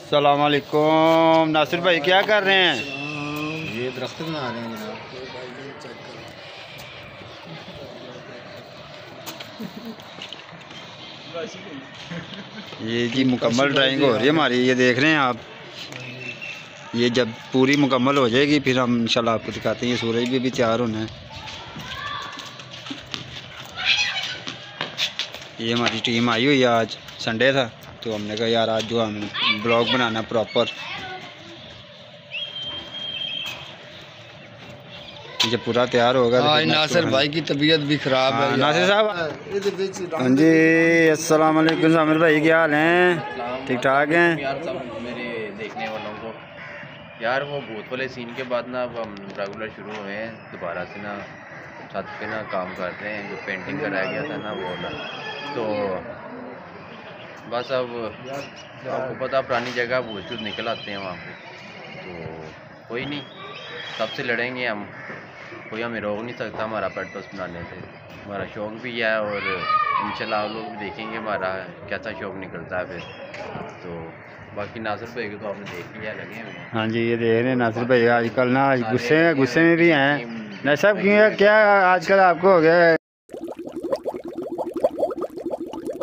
अस्सलाम वालेकुम। नासिर भाई क्या कर रहे हैं? ये दरख्त बना रहे हैं जनाब। ये जी मुकम्मल ड्राइंग हो रही है हमारी, ये देख रहे हैं आप। ये जब पूरी मुकम्मल हो जाएगी फिर हम इंशाल्लाह आपको दिखाते हैं। ये सूरज भी तैयार होना है। ये हमारी टीम आई हुई है, आज संडे था तो हमने कहा यार आज जो हम ब्लॉग बनाना प्रॉपर। जब पूरा तैयार होगा तो नासिर भाई की तबीयत भी ख़राब है। नासिर साहब, हाँ जी अस्सलाम वालेकुम। सामिर भाई क्या हाल हैं? ठीक ठाक हैं यार। सब मेरे देखने वालों को यार वो भूत वाले सीन के बाद ना अब हम रेगुलर शुरू हुए हैं दोबारा से ना, छत पे ना काम कर रहे हैं। जो पेंटिंग कराया गया था ना वो ना, तो बस अब आपको पता पुरानी जगह भूत चूत निकल आते हैं वहाँ पे, तो कोई नहीं, सबसे लड़ेंगे हम। कोई हमें रोक नहीं सकता हमारा पेट्रोस बनाने से। हमारा शौक़ भी है और इंशाल्लाह आप लोग भी देखेंगे हमारा कैसा शौक़ निकलता है फिर। तो बाकी नासिर भाई को तो आपने देख लिया, लगे हुए हैं। हाँ जी ये देख रहे हैं नासिर भाई आजकल ना गुस्से में भी हैं। नहीं सब क्या आजकल आपको हो गया है?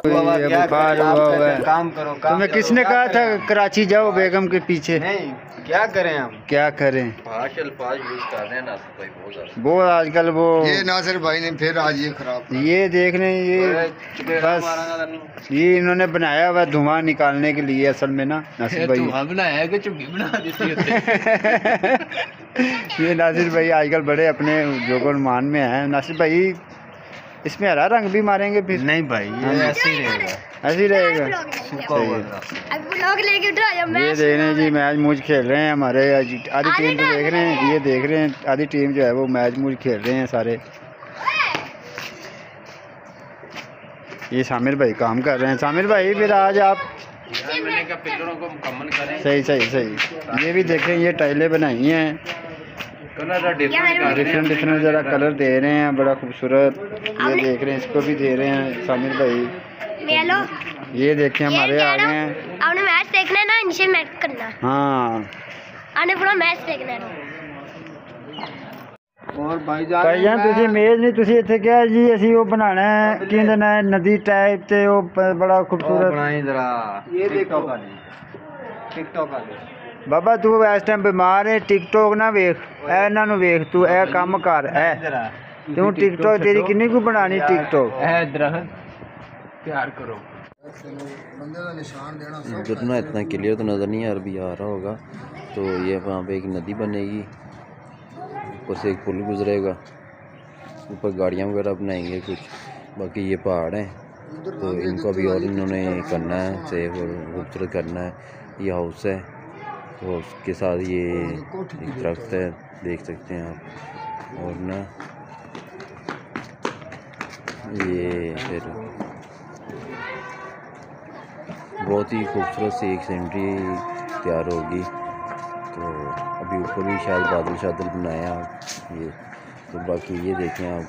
बुखार हुआ है। काम करो। तुम्हें किसने कहा था कराची जाओ बेगम के पीछे? नहीं, क्या करें हम? क्या करें? फास्ट अल्फाज यूज़ कर रहे हैं नासिर भाई बहुत ज़्यादा। वो आजकल वो ये नासिर भाई ने फिर आज ये खराब। ये देख रहे हैं, ये बस ये इन्होंने बनाया हुआ धुआं निकालने के लिए असल में ना नासिर भाई। धुआं बनाया है कि चुप्पी बना देती होते। ये नासिर भाई आजकल बड़े अपने जोगन मान में हैं। नासिर भाई इसमें हरा रंग भी मारेंगे फिर? नहीं भाई, ये ऐसे ही रहेगा, ऐसे ही रहेगा। ये देख रहे हैं जी मैच मूच खेल रहे हैं हमारे आधी टीम तो देख रहे हैं। ये देख रहे हैं आधी टीम जो है वो मैच मूच खेल रहे हैं सारे। ये सामिर भाई काम कर रहे हैं। सामिर भाई फिर आज आप मैंने कहा पिलरों को मुकम्मल करें। सही ये भी देखें, ये टाइलें बनाई हैं, डिफरेंट ज़रा कलर दे रहे हैं, बड़ा खूबसूरत। ये देख रहे हैं, इसको भी दे रहे हैं सामिर भाई। ये देखें हमारे आगे हैं। आपने मैच देखना है ना, इनिशियल मैच करना। हाँ आपने पूरा मैच देखना है। और भाई जान तुसी मेज नहीं, तुसी इत्थे क्या जी असी वो बनाना है किंदे ना नदी टाइप ते वो बड़ा खूबसूरत बनाई जरा। ये देखो टिकटॉक वाले बाबा तू इस टाइम बीमार है, टिकटॉक ना वेख, इन्हां नूं वेख, तू ए काम कर तू टिकटॉक तेरी किन्नी को बनानी टिकटॉक। दरख्त प्यार करो। इधर ना इतना क्लियर तो नज़र नहीं अभी आ रहा होगा। तो ये वहाँ पे एक नदी बनेगी, ऊपर से एक पुल गुजरेगा, ऊपर गाड़ियाँ वगैरह बनाएंगे कुछ। बाकी ये पहाड़ हैं तो इनको अभी और इन्होंने करना है, सेफ और खूबसूरत करना है। ये हाउस है तो उसके साथ ये एक दरख्त है, देख सकते हैं आप। और ना ये फिर बहुत ही खूबसूरत सी एक सीनरी तैयार होगी। तो अभी ऊपर भी शायद बादल शादल बनाए आप ये। तो बाकी ये देखें आप,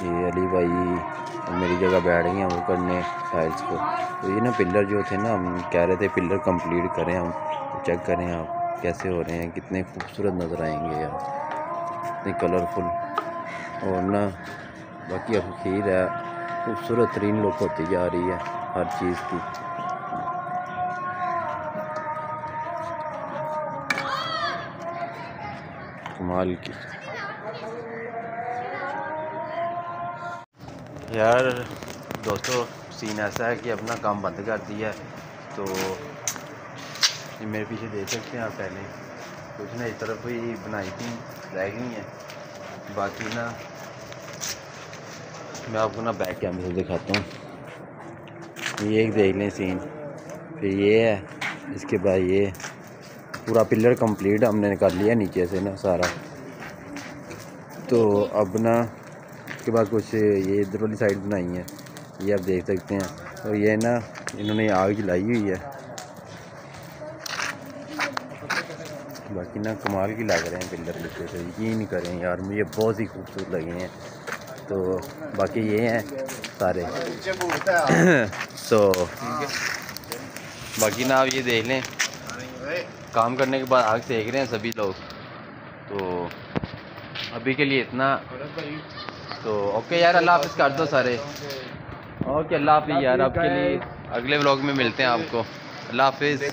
ये अली भाई मेरी जगह बैठ गए हैं वो करने टाइल्स को। तो ये ना पिलर जो थे ना, हम कह रहे थे पिलर कंप्लीट करें हम, तो चेक करें आप कैसे हो रहे हैं, कितने खूबसूरत नज़र आएंगे यार, इतने कलरफुल। और ना बाकी अखीर है, खूबसूरत तरीन लुक होती जा रही है हर चीज़ की। कमाल की यार दोस्तों, सीन ऐसा है कि अपना काम बंद कर दिया है। तो ये मेरे पीछे देख सकते हैं आप, पहले कुछ ना इस तरफ ही बनाई थी, रह गई हैं। बाकी ना मैं आपको ना बैक कैमरे से दिखाता हूँ। ये एक देख लें सीन, फिर ये है, इसके बाद ये पूरा पिलर कंप्लीट हमने कर लिया नीचे से ना सारा। तो अब ना उसके बाद कुछ ये इधर वाली साइड बनाई है, ये आप देख सकते हैं। और ये ना इन्होंने आग जलाई हुई है। बाकी ना कमाल की लग रहे हैं पिलर नीचे से, यकीन करें यार, मुझे बहुत ही खूबसूरत लगे हैं। तो बाकी ये हैं सारे। तो बाकी ना आप ये देख लें, काम करने के बाद आग सेक रहे हैं सभी लोग। तो अभी के लिए इतना। तो ओके यार, अल्लाह हाफ़िज़ कर दो सारे। ओके, अल्लाह हाफ़िज़ यार। आपके लिए अगले व्लॉग में मिलते हैं आपको। अल्लाह हाफ़िज़।